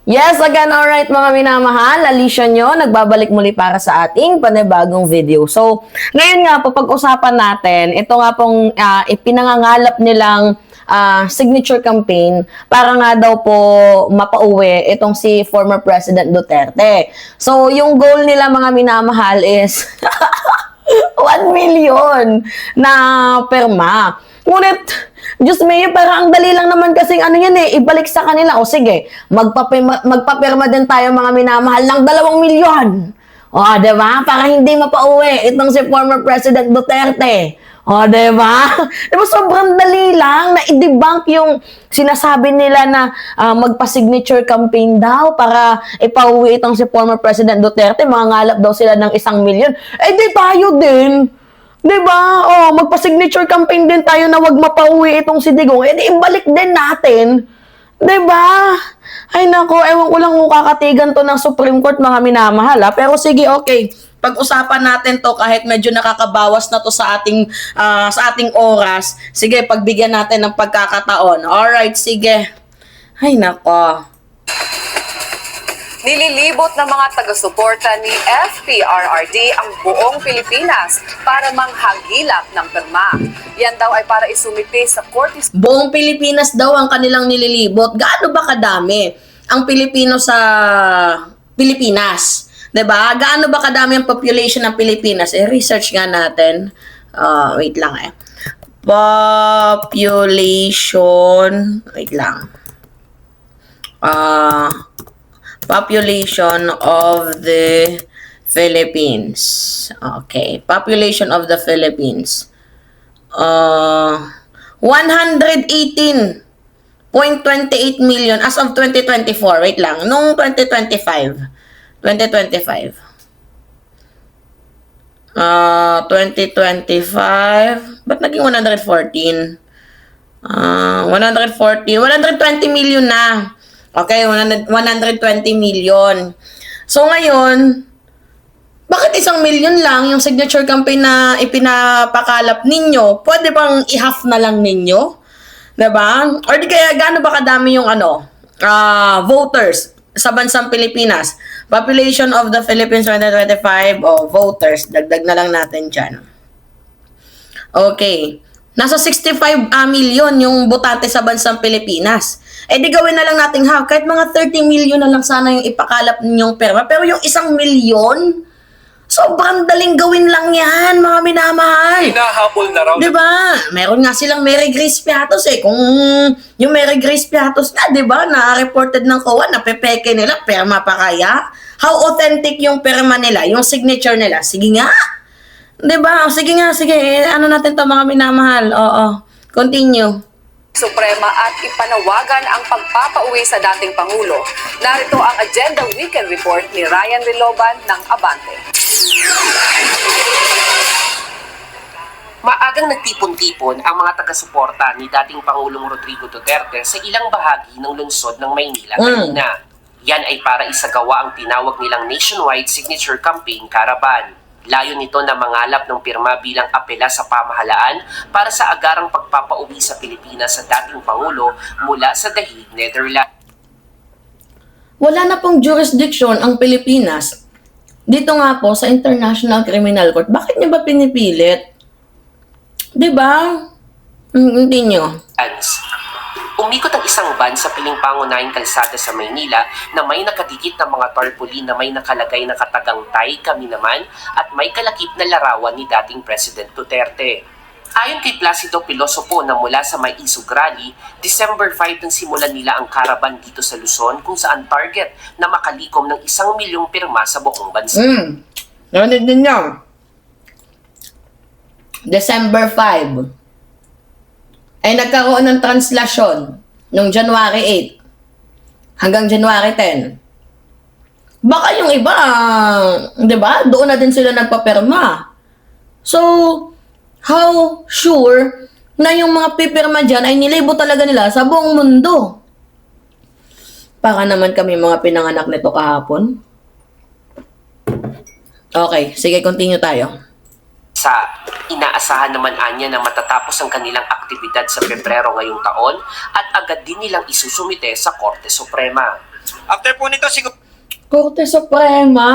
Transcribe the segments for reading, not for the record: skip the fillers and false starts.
Yes, again, alright mga minamahal, Alicia nyo, nagbabalik muli para sa ating panibagong video. So, ngayon nga po, pag-usapan natin, ito nga pong ipinangangalap nilang signature campaign para nga daw po mapauwi itong si former President Duterte. So, yung goal nila mga minamahal is 1 million na perma. Ngunit, Diyos may parang ang dali lang naman kasing ano yan ibalik sa kanila. O sige, magpapirma din tayo mga minamahal ng 2 milyon. O, diba? Para hindi mapauwi itong si former President Duterte. O, diba? Diba sobrang dali lang na i-debunk yung sinasabi nila na magpa-signature campaign daw para ipauwi itong si former President Duterte. Mangangalap daw sila ng 1 milyon. Eh, di tayo din. Diba? Oh, magpa-signature campaign din tayo na wag mapauwi itong si Digong. Eh, di ibalik din natin. Diba? Ay nako, ewan ko lang kung kakatigan to ng Supreme Court mga minamahal ha. Pero sige, okay. Pag-usapan natin to kahit medyo nakakabawas na to sa ating oras. Sige, pagbigyan natin ng pagkakataon. Alright, sige. Ay nako. Nililibot ng mga taga-suporta ni FPRRD ang buong Pilipinas para manghagilap ng pirma. Yan daw ay para isumite sa Korte. Buong Pilipinas daw ang kanilang nililibot. Gaano ba kadami ang Pilipino sa Pilipinas? 'Di ba? Gaano ba kadami ang population ng Pilipinas? Research nga natin. Wait lang Population. Wait lang. Population of the Philippines. Okay. Population of the Philippines. 118.28 million as of 2024. Wait lang. Nung 2025. 2025. Ba't naging 114? 120 million na. Okay, 120 million. So ngayon, bakit 1 million lang yung signature campaign na ipinapakalap ninyo? Pwede bang i-half na lang ninyo? Diba? Or di kaya gaano ba kadami yung voters sa bansang Pilipinas? Population of the Philippines 2025 voters. Dagdag na lang natin dyan. Okay. Nasa 65 million yung botante sa bansang Pilipinas. Eh di gawin na lang natin kahit mga 30 million na lang sana yung ipakalap ninyong perma. Pero yung 1 million, sobrang daling gawin lang yan, mga minamahal. Hinahabol na raw. Diba? Meron nga silang Mary Grace Piatos Kung yung Mary Grace Piatos na, diba, na-reported ng COA, napepeke nila, perma pa kaya? How authentic yung perma nila, yung signature nila? Sige nga. Diba? Sige nga, sige. Ano natin to mga minamahal? Oo. Continue. Suprema at ipanawagan ang pagpapauwi sa dating Pangulo. Narito ang Agenda Weekend Report ni Ryan Riloban ng Abante. Maagang nagtipon-tipon ang mga taga-suporta ni dating Pangulong Rodrigo Duterte sa ilang bahagi ng lungsod ng Maynila kanina. Yan ay para isagawa ang tinawag nilang nationwide signature campaign Caravan. Layo nito na mangalap ng pirma bilang apela sa pamahalaan para sa agarang pagpapauwi sa Pilipinas sa dating Pangulo mula sa The Hague, Netherlands. Wala na pong jurisdiction ang Pilipinas. Dito nga po sa International Criminal Court. Bakit niyo ba pinipilit? Diba? Hindi nyo. Umikot ang isang van sa piling pangunahing kalsada sa Maynila na may nakadikit na mga tarpaulin na may nakalagay na katagang "Tay Kami Naman" at may kalakip na larawan ni dating President Duterte. Ayon kay Placido Pilosopo na mula sa May Isog Rally, December 5 nang simulan nila ang caravan dito sa Luzon kung saan target na makalikom ng 1 milyong pirma sa buong bansa. Narinig ninyo. December 5. Ay nagkaroon ng translasyon noong January 8 hanggang January 10. Baka yung iba, di ba? Doon na din sila nagpapirma. So, how sure na yung mga pipirma dyan ay nilibot talaga nila sa buong mundo? Para naman kami mga pinanganak nito kahapon. Okay, sige, continue tayo. Inaasahan naman anya na matatapos ang kanilang aktibidad sa Pebrero ngayong taon at agad din nilang isusumite sa Korte Suprema. After po nito, siguro Korte Suprema.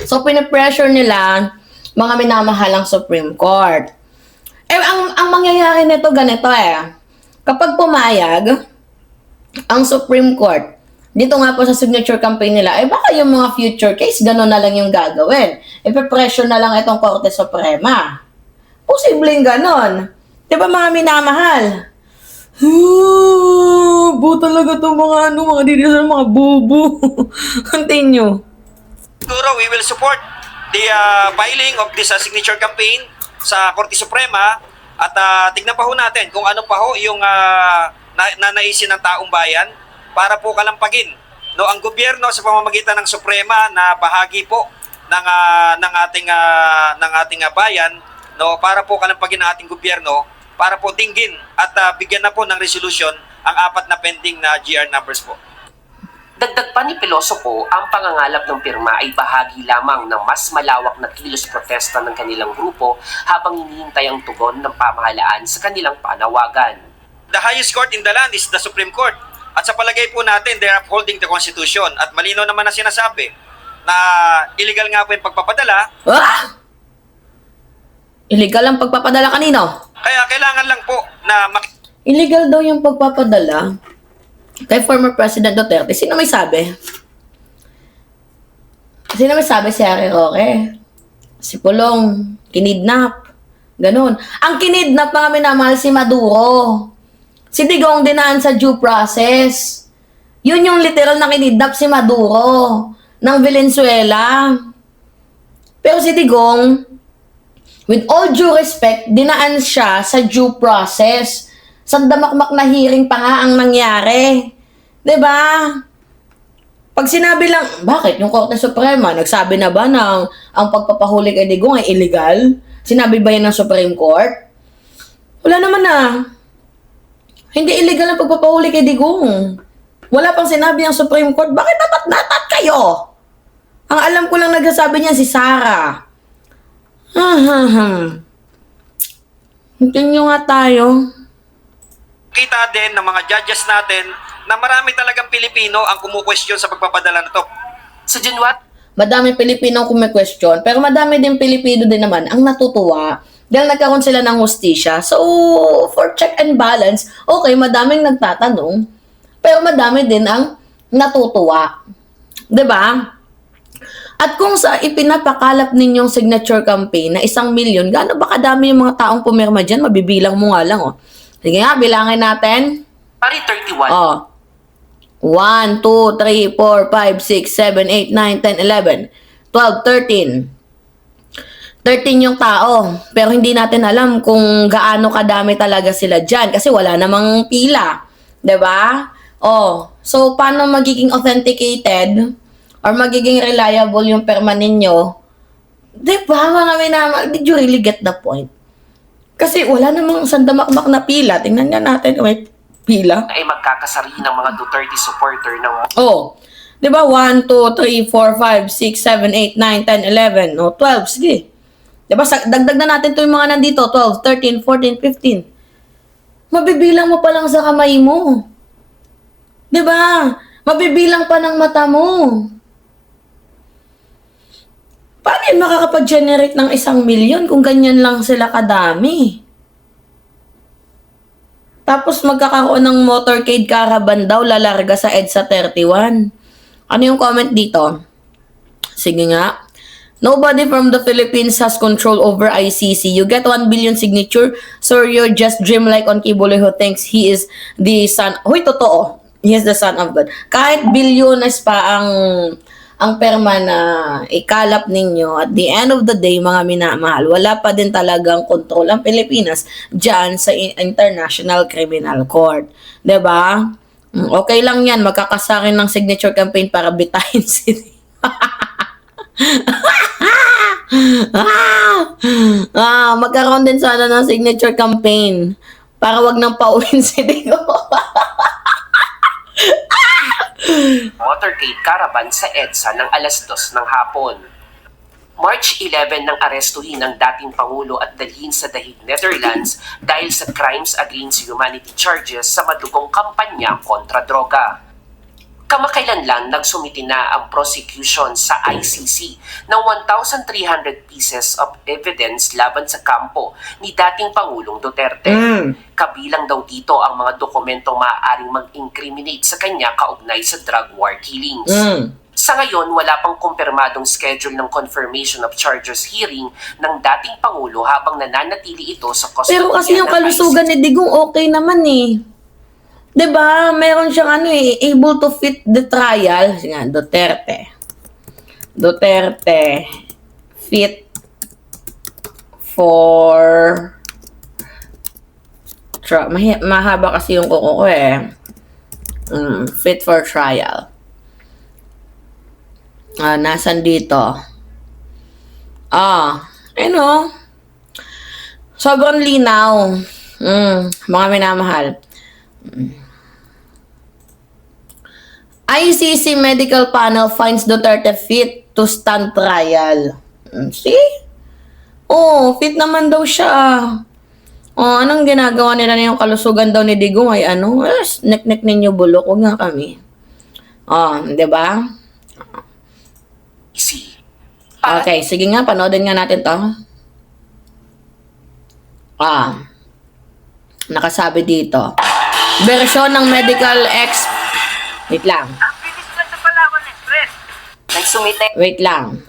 So, pinapressure nila mga minamahalang Supreme Court. Ang mangyayari nito ganito Kapag pumayag ang Supreme Court, dito nga po sa signature campaign nila, baka yung mga future case, gano'n na lang yung gagawin. Ipe-pressure na lang itong Korte Suprema. Posibleng gano'n. Di ba mga minamahal? Talaga itong mga dito mga bubu. Continue. we will support the filing of this signature campaign sa Korte Suprema at tignan pa ho natin kung ano pa ho yung naisin ng taong bayan para po kalampagin ang gobyerno sa pamamagitan ng Suprema na bahagi po ng ating bayan para po kalampagin ang ating gobyerno para po dinggin at bigyan na po ng resolution ang 4 na pending na GR numbers po. Dagdag pa ni Peloso po, ang pangangalap ng pirma ay bahagi lamang ng mas malawak na kilos protesta ng kanilang grupo habang hinihintay ang tugon ng pamahalaan sa kanilang panawagan. The highest court in the land is the Supreme Court. At sa palagay po natin, they are upholding the Constitution. At malino naman na sinasabi na illegal nga po yung pagpapadala. Illegal ang pagpapadala kanino? Kaya kailangan lang po na Illegal daw yung pagpapadala kay former President Duterte. Sino may sabi? Sino may sabi? Si Harry Roque. Si Pulong. Kinidnap. Ganon. Ang kinidnap mga minamahal si Maduro. Si Digong dinaan sa due process. Yun yung literal na kinidnap si Maduro ng Valenzuela. Pero si Digong, with all due respect, dinaan siya sa due process. Sandamakmak na hearing pa nga ang nangyari. 'Di ba? Pag sinabi lang, bakit yung Korte Suprema nagsabi na ba na ang pagpapahuli kay Digong ay illegal? Sinabi ba yan ng Supreme Court? Wala naman na. Hindi illegal ang pagpapahuli kay Digong. Wala pang sinabi ang Supreme Court. Bakit natat kayo? Ang alam ko lang nagsasabi niya si Sara. Hintayin nyo nga tayo. kita din ng mga judges natin na marami talagang Pilipino ang kumu-question sa pagpapadala na to. Sa January Madaming Pilipino ang kume-question, pero madami din Pilipino din naman ang natutuwa dahil nagkaroon sila ng hustisya. So, for check and balance, okay, madaming nagtatanong, pero madami din ang natutuwa. 'Di ba? At kung sa ipinapakalap ninyong signature campaign na 1 million, gaano ba kadami yung mga taong pumirma dyan? Mabibilang mo nga lang, Sige nga, bilangin natin. 31. 1, 2, 3, 4, 5, 6, 7, 8, 9, 10, 11, 12, 13. 13 yung tao. Pero hindi natin alam kung gaano kadami talaga sila dyan kasi wala namang pila. 'Di ba? So paano magiging authenticated or magiging reliable yung perma ninyo? 'Di ba? Did you really get the point? Kasi wala namang sandamakmak na pila. Tingnan nga natin, may pila. ay magkakasari ng mga Duterte supporter ng 'Di ba? 1, 2, 3, 4, 5, 6, 7, 8, 9, 10, 11, 12. Sige. 'Di ba? Dagdag na natin 'to yung mga nandito, 12, 13, 14, 15. Mabibilang mo pa lang sa kamay mo. 'Di ba? Mabibilang pa ng mata mo. Paano yun makakapag-generate ng 1 million kung ganyan lang sila kadami? Tapos magkakaroon ng motorcade caravan daw lalarga sa EDSA 31. Ano yung comment dito? Sige nga. Nobody from the Philippines has control over ICC. You get 1 billion signature, so you're just dreamlike on Kibuloy who thinks he is the son. Huy, totoo. He is the son of God. Kahit bilyones pa ang perma na ikalap ninyo, at the end of the day, mga minamahal, wala pa din talagang control ang Pilipinas dyan sa International Criminal Court. 'Di ba? Okay lang yan, magkakasakin ng signature campaign para bitahin si magkaroon din sana ng signature campaign para wag nang pauwin si Digo. motorcade caravan sa EDSA ng 2:00 ng hapon. March 11 nang arestuhin ang dating Pangulo at dalhin sa The Hague, Netherlands dahil sa crimes against humanity charges sa madugong kampanya kontra droga. Kamakailan lang nagsumiti na ang prosecution sa ICC ng 1,300 pieces of evidence laban sa kampo ni dating Pangulong Duterte. Kabilang daw dito ang mga dokumentong maaaring mag-incriminate sa kanya kaugnay sa drug war killings. Sa ngayon, wala pang kumpirmadong schedule ng confirmation of charges hearing ng dating Pangulo habang nananatili ito sa custody. Pero kasi yung kalusugan ni Digong okay naman eh. 'Di ba? Meron siyang able to fit the trial. Kasi nga, Duterte fit for mahaba kasi yung kuko ko eh. Fit for trial. Nasan dito? Sobrang linaw. Mga minamahal. ICC Medical Panel finds Duterte fit to stand trial. See? Fit naman daw siya. Anong ginagawa nila yung kalusugan daw ni Digong ay nek-nek ninyo bulok. Huwag nga kami. 'Di ba? Okay, sige nga, panoodin nga natin to. Nakasabi dito. Version ng medical Wait lang. Wait lang.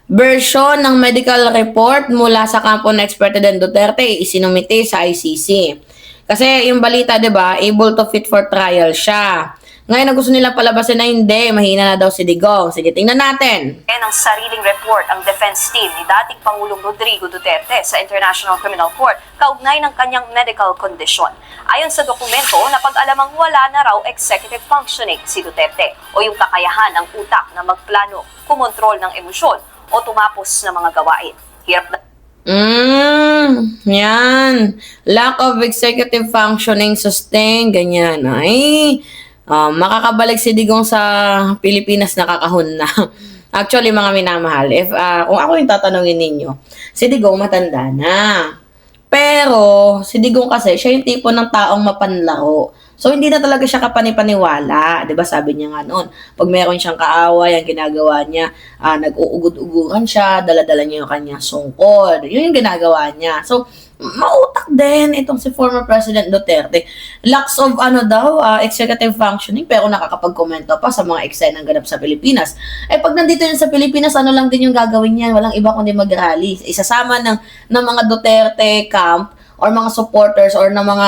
Version ng medical report mula sa kampo ng expert President Duterte isinumite sa ICC. Kasi yung balita, 'di ba, able to fit for trial siya. Ngayon na gusto nila palabasin na hindi, mahina na daw si Digong. Sige, tingnan natin. Ng sariling report ang defense team ni dating Pangulong Rodrigo Duterte sa International Criminal Court kaugnay ng kanyang medical condition. Ayon sa dokumento, napag-alamang wala na raw executive functioning si Duterte o yung kakayahan ng utak na magplano, kumontrol ng emosyon o tumapos ng mga gawain. Hirap na Yan. Lack of executive functioning, sustain, ganyan. Makakabalik si Digong sa Pilipinas, nakakahon na. Actually, mga minamahal, kung ako yung tatanungin ninyo, si Digong matanda na. Pero, si Digong kasi, siya yung tipo ng taong mapanlaro. So, hindi na talaga siya kapanipaniwala. Diba, sabi niya nga noon, pag meron siyang kaaway, ang ginagawa niya, nag-uugod-uguran siya, dala-dala niya yung kanyang sungkod. Yun yung ginagawa niya. So, mautak din itong si former President Duterte. Lacks of executive functioning, pero nakakapag-komento pa sa mga eksenang ganap sa Pilipinas. Pag nandito yun sa Pilipinas, lang din yung gagawin niya, walang iba kundi mag-rally. Isasama ng mga Duterte camp or mga supporters or ng mga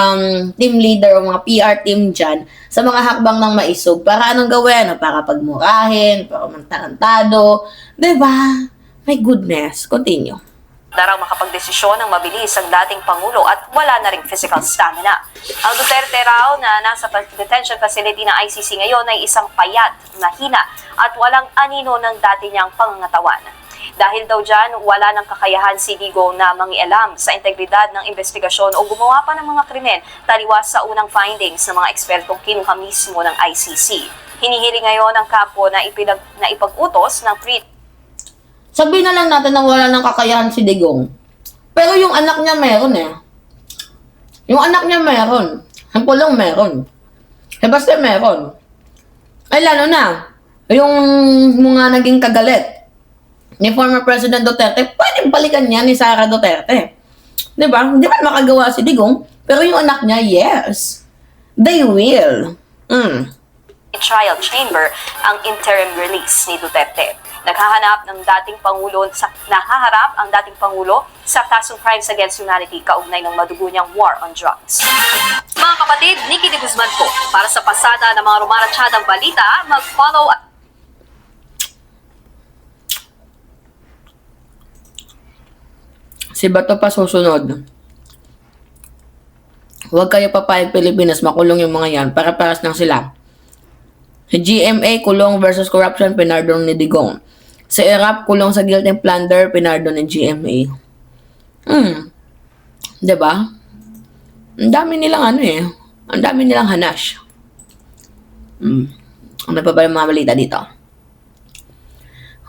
team leader o mga PR team dyan sa mga hakbang ng maisog. Para anong gawin? Para pagmurahin, para mantarantado. Diba? My goodness. Continue. na raw makapagdesisyon ng mabilis ang dating Pangulo at wala na ring physical stamina. Ang Duterte raw na nasa detention facility ng ICC ngayon ay isang payat, mahina at walang anino ng dati niyang pangangatawan. Dahil daw dyan, wala ng kakayahan si Digong na mangialam sa integridad ng investigasyon o gumawa pa ng mga krimen taliwas sa unang findings ng mga ekspertong kinuha mismo ng ICC. Hinihiling ngayon ang kampo na ipag-utos ng Sabihin na lang natin na wala ng kakayahan si Digong. Pero yung anak niya meron eh. Yung anak niya meron. Ang pulong meron. Basta meron. Ay lalo na, yung mga naging kagalit ni former President Duterte, pwedeng balikan niya ni Sara Duterte. Diba? Hindi man makagawa si Digong, pero yung anak niya, yes. They will. trial chamber ang interim release ni Duterte. Naghahanap ng dating Pangulo nahaharap ang dating Pangulo sa kasong crimes against humanity kaugnay ng madugo niyang war on drugs. Mga kapatid, Nikki de Guzman po. Para sa pasada ng mga rumaratsyadang balita, mag-follow Si Bato pa susunod. Huwag kayo papayag Pilipinas, makulong yung mga yan. Para-paras lang sila. Si GMA, kulong versus corruption, pinardon ni Digong. Si Irap, kulong sa guilt and plunder, pinardon ni GMA. Diba? Ang dami nilang ang dami nilang hanash. Ano pa ba yung mga balita dito?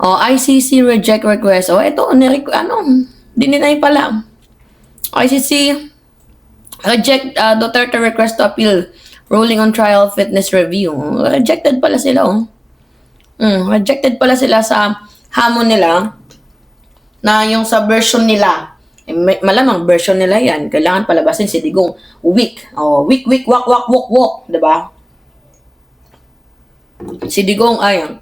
Oh, ICC reject request. Oh, ito, dininay pala. ICC reject Duterte request to appeal ruling on trial fitness review. Rejected pala sila, oh. Rejected pala sila sa hamon nila na yung sa version nila. Malamang version nila yan. Kailangan palabasin si Digong weak. Oh, weak, wak, wok. Diba? Si Digong ay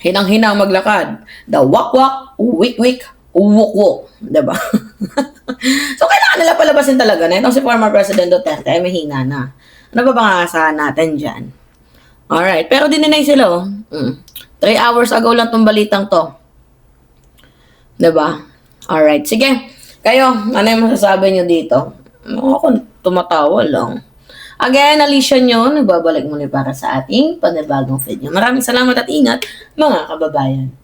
hinang-hinang maglakad. The wak, weak, wok. Diba? So, kailangan nila palabasin talaga na itong si former President Duterte ay mahina na. Ano ba bang aasahan natin dyan? Alright. Pero dininay sila, oh. 3 hours ago lang tong balitang to. Diba? Alright. Sige. Kayo, ano yung masasabi nyo dito? Ako, tumatawa lang. Again, Alicia nyo, nagbabalik muli para sa ating panibagong video. Maraming salamat at ingat, mga kababayan.